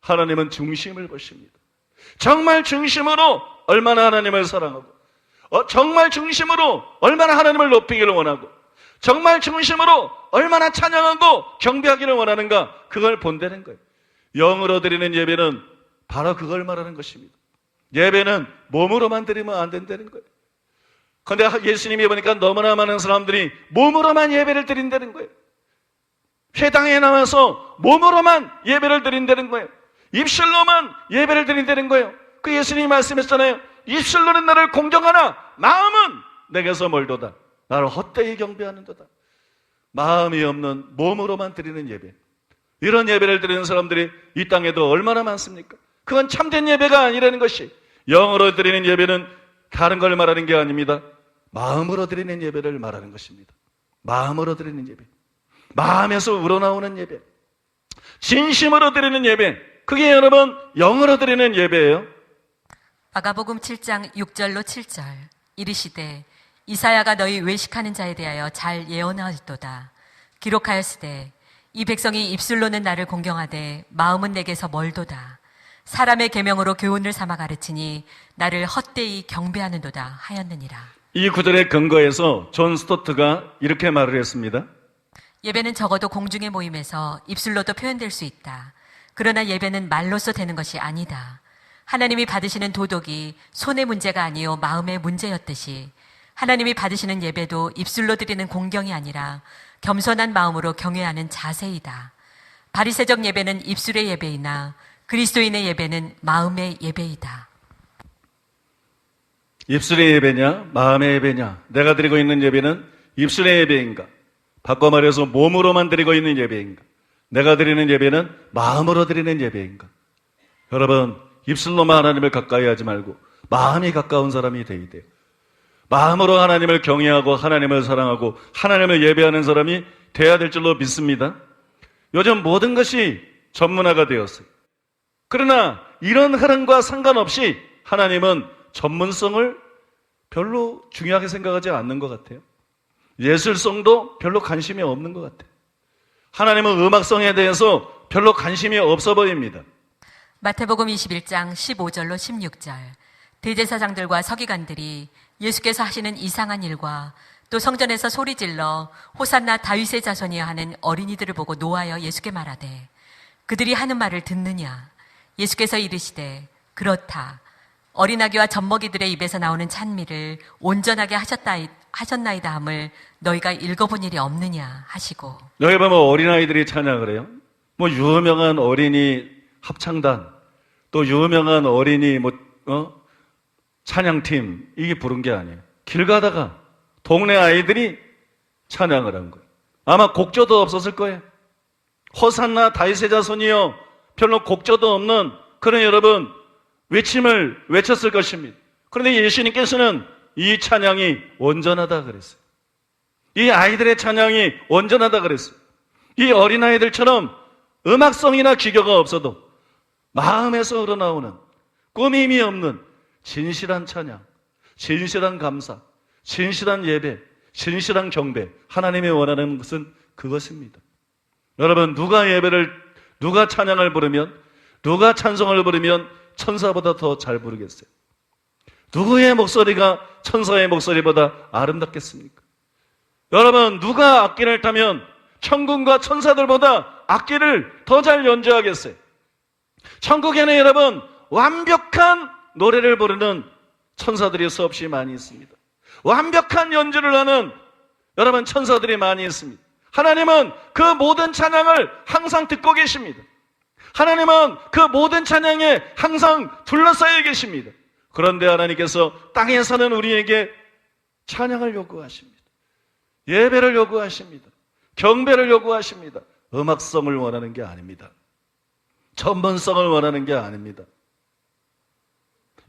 하나님은 중심을 보십니다. 정말 중심으로 얼마나 하나님을 사랑하고, 정말 중심으로 얼마나 하나님을 높이기를 원하고, 정말 중심으로 얼마나 찬양하고 경배하기를 원하는가, 그걸 본다는 거예요. 영으로 드리는 예배는 바로 그걸 말하는 것입니다. 예배는 몸으로만 드리면 안 된다는 거예요. 그런데 예수님이 보니까 너무나 많은 사람들이 몸으로만 예배를 드린다는 거예요. 회당에 나와서 몸으로만 예배를 드린다는 거예요. 입술로만 예배를 드린다는 거예요. 그 예수님이 말씀했잖아요. 입술로는 나를 공경하나 마음은 내게서 멀도다. 나를 헛되이 경배하는도다. 마음이 없는 몸으로만 드리는 예배, 이런 예배를 드리는 사람들이 이 땅에도 얼마나 많습니까? 그건 참된 예배가 아니라는 것이, 영으로 드리는 예배는 다른 걸 말하는 게 아닙니다. 마음으로 드리는 예배를 말하는 것입니다. 마음으로 드리는 예배, 마음에서 우러나오는 예배, 진심으로 드리는 예배, 그게 여러분 영으로 드리는 예배예요. 마가복음 7장 6절로 7절. 이르시되 이사야가 너희 외식하는 자에 대하여 잘 예언하였도다. 기록하였으되 이 백성이 입술로는 나를 공경하되 마음은 내게서 멀도다. 사람의 계명으로 교훈을 삼아 가르치니 나를 헛되이 경배하는도다 하였느니라. 이 구절의 근거에서 존 스토트가 이렇게 말을 했습니다. 예배는 적어도 공중의 모임에서 입술로도 표현될 수 있다. 그러나 예배는 말로써 되는 것이 아니다. 하나님이 받으시는 도덕이 손의 문제가 아니요 마음의 문제였듯이 하나님이 받으시는 예배도 입술로 드리는 공경이 아니라 겸손한 마음으로 경외하는 자세이다. 바리새적 예배는 입술의 예배이나 그리스도인의 예배는 마음의 예배이다. 입술의 예배냐 마음의 예배냐, 내가 드리고 있는 예배는 입술의 예배인가, 바꿔 말해서 몸으로만 드리고 있는 예배인가, 내가 드리는 예배는 마음으로 드리는 예배인가. 여러분, 입술로만 하나님을 가까이 하지 말고 마음이 가까운 사람이 되어야 돼요. 마음으로 하나님을 경외하고 하나님을 사랑하고 하나님을 예배하는 사람이 돼야 될 줄로 믿습니다. 요즘 모든 것이 전문화가 되었어요. 그러나 이런 흐름과 상관없이 하나님은 전문성을 별로 중요하게 생각하지 않는 것 같아요. 예술성도 별로 관심이 없는 것 같아요. 하나님은 음악성에 대해서 별로 관심이 없어 보입니다. 마태복음 21장 15절로 16절. 대제사장들과 서기관들이 예수께서 하시는 이상한 일과 또 성전에서 소리질러 호산나 다윗의 자손이여 하는 어린이들을 보고 노하여 예수께 말하되 그들이 하는 말을 듣느냐. 예수께서 이르시되 그렇다. 어린아기와 젖먹이들의 입에서 나오는 찬미를 온전하게 하셨나이다 함을 너희가 읽어본 일이 없느냐 하시고. 여기 보면 어린아이들이 찬양을 해요. 뭐 유명한 어린이 합창단, 또 유명한 어린이 찬양팀, 이게 부른 게 아니에요. 길 가다가 동네 아이들이 찬양을 한 거예요. 아마 곡조도 없었을 거예요. 호산나 다윗의 자손이여, 별로 곡조도 없는 그런 여러분 외침을 외쳤을 것입니다. 그런데 예수님께서는 이 찬양이 온전하다 그랬어요. 이 아이들의 찬양이 온전하다 그랬어요. 이 어린아이들처럼 음악성이나 기교가 없어도 마음에서 우러나오는 꾸밈이 없는 진실한 찬양, 진실한 감사, 진실한 예배, 진실한 경배, 하나님이 원하는 것은 그것입니다. 여러분, 누가 찬양을 부르면, 누가 찬송을 부르면 천사보다 더 잘 부르겠어요? 누구의 목소리가 천사의 목소리보다 아름답겠습니까? 여러분, 누가 악기를 타면 천군과 천사들보다 악기를 더 잘 연주하겠어요? 천국에는 여러분 완벽한 노래를 부르는 천사들이 수없이 많이 있습니다. 완벽한 연주를 하는 여러분 천사들이 많이 있습니다. 하나님은 그 모든 찬양을 항상 듣고 계십니다. 하나님은 그 모든 찬양에 항상 둘러싸여 계십니다. 그런데 하나님께서 땅에 사는 우리에게 찬양을 요구하십니다. 예배를 요구하십니다. 경배를 요구하십니다. 음악성을 원하는 게 아닙니다. 전문성을 원하는 게 아닙니다.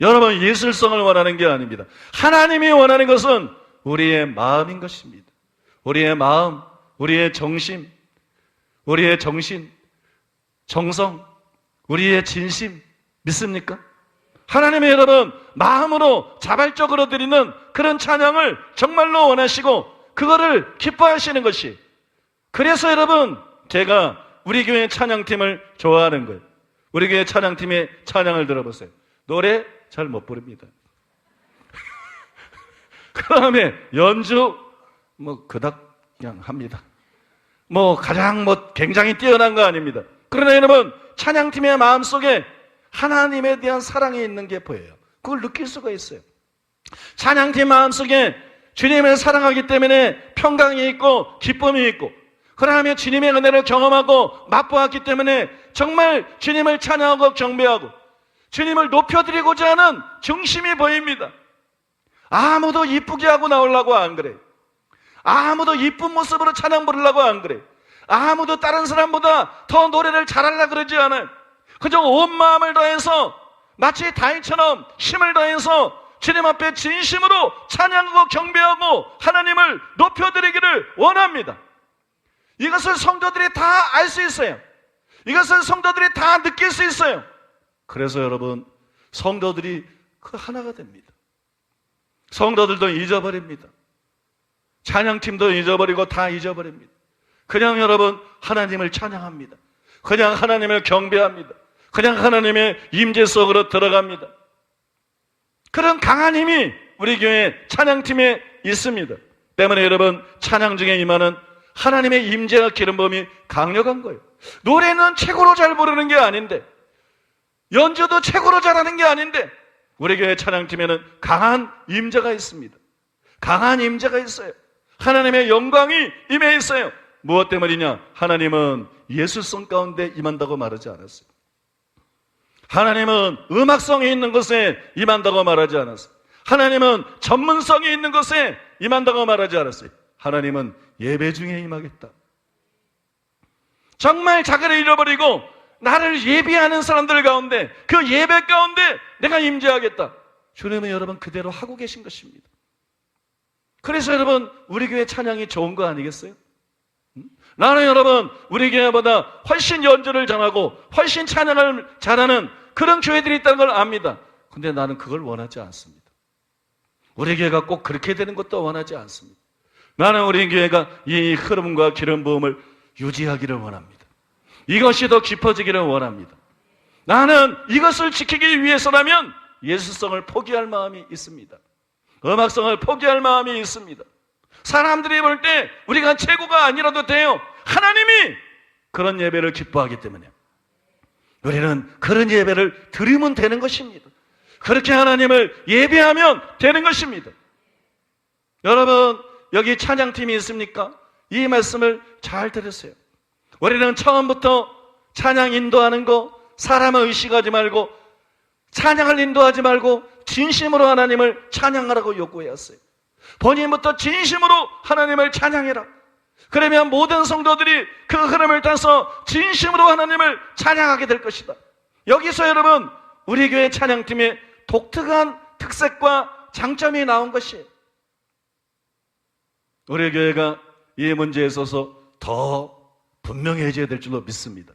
여러분, 예술성을 원하는 게 아닙니다. 하나님이 원하는 것은 우리의 마음인 것입니다. 우리의 마음, 우리의 정신, 정성, 우리의 진심, 믿습니까? 하나님의 여러분, 마음으로 자발적으로 드리는 그런 찬양을 정말로 원하시고 그거를 기뻐하시는 것이, 그래서 여러분 제가 우리 교회 찬양팀을 좋아하는 거예요. 우리 교회 찬양팀의 찬양을 들어보세요. 노래 잘 못 부릅니다. 그 다음에 연주 그닥 그냥 합니다. 가장 굉장히 뛰어난 거 아닙니다. 그러나 여러분, 찬양팀의 마음속에 하나님에 대한 사랑이 있는 게 보여요. 그걸 느낄 수가 있어요. 찬양팀 마음속에 주님을 사랑하기 때문에 평강이 있고 기쁨이 있고, 그러면 주님의 은혜를 경험하고 맛보았기 때문에 정말 주님을 찬양하고 경배하고 주님을 높여드리고자 하는 중심이 보입니다. 아무도 이쁘게 하고 나오려고 안 그래. 아무도 이쁜 모습으로 찬양 부르려고 안 그래. 아무도 다른 사람보다 더 노래를 잘하려고 그러지 않아요. 그저 온 마음을 다해서 마치 다윗처럼 힘을 다해서 주님 앞에 진심으로 찬양하고 경배하고 하나님을 높여드리기를 원합니다. 이것을 성도들이 다 알 수 있어요. 이것을 성도들이 다 느낄 수 있어요. 그래서 여러분, 성도들이 그 하나가 됩니다. 성도들도 잊어버립니다. 찬양팀도 잊어버리고 다 잊어버립니다. 그냥 여러분, 하나님을 찬양합니다. 그냥 하나님을 경배합니다. 그냥 하나님의 임재 속으로 들어갑니다. 그런 강한 힘이 우리 교회 찬양팀에 있습니다. 때문에 여러분, 찬양 중에 임하는 하나님의 임재와 기름 부음이 강력한 거예요. 노래는 최고로 잘 부르는 게 아닌데, 연주도 최고로 잘하는 게 아닌데, 우리 교회 찬양팀에는 강한 임재가 있습니다. 강한 임재가 있어요. 하나님의 영광이 임해 있어요. 무엇 때문이냐? 하나님은 예술성 가운데 임한다고 말하지 않았어요. 하나님은 음악성이 있는 것에 임한다고 말하지 않았어요. 하나님은 전문성이 있는 것에 임한다고 말하지 않았어요. 하나님은 예배 중에 임하겠다. 정말 자기를 잃어버리고 나를 예배하는 사람들 가운데, 그 예배 가운데 내가 임재하겠다. 주님은 여러분 그대로 하고 계신 것입니다. 그래서 여러분, 우리 교회 찬양이 좋은 거 아니겠어요? 나는 여러분, 우리 교회보다 훨씬 연주를 잘하고 훨씬 찬양을 잘하는 그런 교회들이 있다는 걸 압니다. 근데 나는 그걸 원하지 않습니다. 우리 교회가 꼭 그렇게 되는 것도 원하지 않습니다. 나는 우리 교회가 이 흐름과 기름 부음을 유지하기를 원합니다. 이것이 더 깊어지기를 원합니다. 나는 이것을 지키기 위해서라면 예술성을 포기할 마음이 있습니다. 음악성을 포기할 마음이 있습니다. 사람들이 볼 때 우리가 최고가 아니라도 돼요. 하나님이 그런 예배를 기뻐하기 때문에 우리는 그런 예배를 드리면 되는 것입니다. 그렇게 하나님을 예배하면 되는 것입니다. 여러분, 여기 찬양팀이 있습니까? 이 말씀을 잘 들으세요. 우리는 처음부터 찬양 인도하는 거 사람을 의식하지 말고, 찬양을 인도하지 말고 진심으로 하나님을 찬양하라고 요구해왔어요. 본인부터 진심으로 하나님을 찬양해라. 그러면 모든 성도들이 그 흐름을 따서 진심으로 하나님을 찬양하게 될 것이다. 여기서 여러분, 우리 교회 찬양팀의 독특한 특색과 장점이 나온 것이에요. 우리 교회가 이 문제에 있어서 더 분명해져야 될 줄로 믿습니다.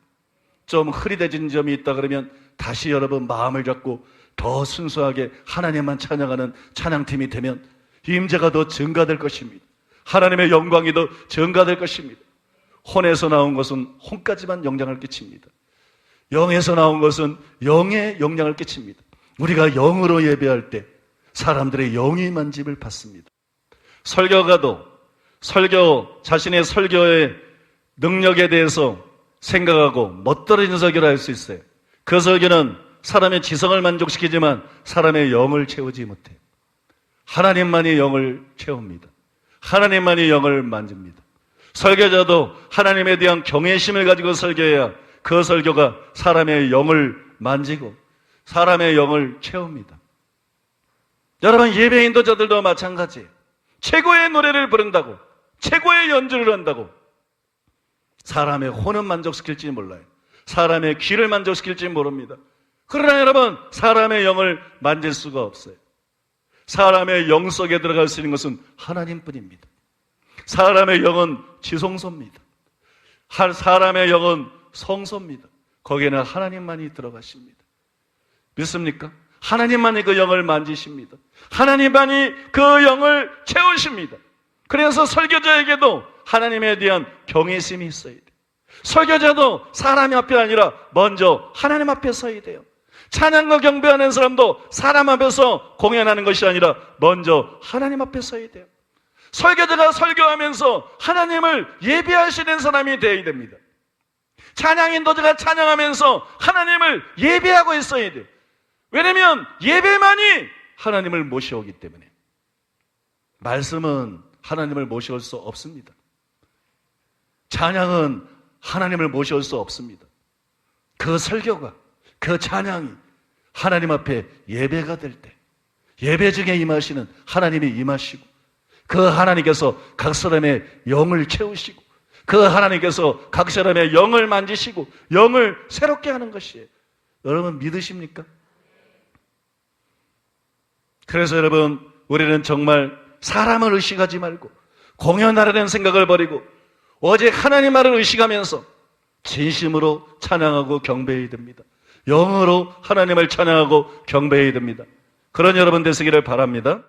좀 흐릿해진 점이 있다 그러면 다시 여러분 마음을 잡고 더 순수하게 하나님만 찬양하는 찬양팀이 되면 임재가 더 증가될 것입니다. 하나님의 영광이 더 증가될 것입니다. 혼에서 나온 것은 혼까지만 영향을 끼칩니다. 영에서 나온 것은 영에 영향을 끼칩니다. 우리가 영으로 예배할 때 사람들의 영이 만짐을 받습니다. 설교가도 자신의 설교의 능력에 대해서 생각하고 멋들어진 설교를 할 수 있어요. 그 설교는 사람의 지성을 만족시키지만 사람의 영을 채우지 못해요. 하나님만이 영을 채웁니다. 하나님만이 영을 만집니다. 설교자도 하나님에 대한 경외심을 가지고 설교해야 그 설교가 사람의 영을 만지고 사람의 영을 채웁니다. 여러분, 예배 인도자들도 마찬가지예요. 최고의 노래를 부른다고, 최고의 연주를 한다고 사람의 혼은 만족시킬지 몰라요. 사람의 귀를 만족시킬지 모릅니다. 그러나 여러분, 사람의 영을 만질 수가 없어요. 사람의 영 속에 들어갈 수 있는 것은 하나님뿐입니다. 사람의 영은 지성소입니다. 사람의 영은 성소입니다. 거기에는 하나님만이 들어가십니다. 믿습니까? 하나님만이 그 영을 만지십니다. 하나님만이 그 영을 채우십니다. 그래서 설교자에게도 하나님에 대한 경외심이 있어야 돼요. 설교자도 사람 앞이 아니라 먼저 하나님 앞에 서야 돼요. 찬양과 경배하는 사람도 사람 앞에서 공연하는 것이 아니라 먼저 하나님 앞에 서야 돼요. 설교자가 설교하면서 하나님을 예배하시는 사람이 되어야 됩니다. 찬양 인도자가 찬양하면서 하나님을 예배하고 있어야 돼요. 왜냐하면 예배만이 하나님을 모셔오기 때문에. 말씀은 하나님을 모셔올 수 없습니다. 찬양은 하나님을 모셔올 수 없습니다. 그 설교가, 그 찬양이 하나님 앞에 예배가 될 때, 예배 중에 임하시는 하나님이 임하시고, 그 하나님께서 각 사람의 영을 채우시고, 그 하나님께서 각 사람의 영을 만지시고 영을 새롭게 하는 것이에요. 여러분 믿으십니까? 그래서 여러분, 우리는 정말 사람을 의식하지 말고 공연하려는 생각을 버리고 오직 하나님 말을 의식하면서 진심으로 찬양하고 경배해야 됩니다. 영으로 하나님을 찬양하고 경배해야 됩니다. 그런 여러분 되시기를 바랍니다.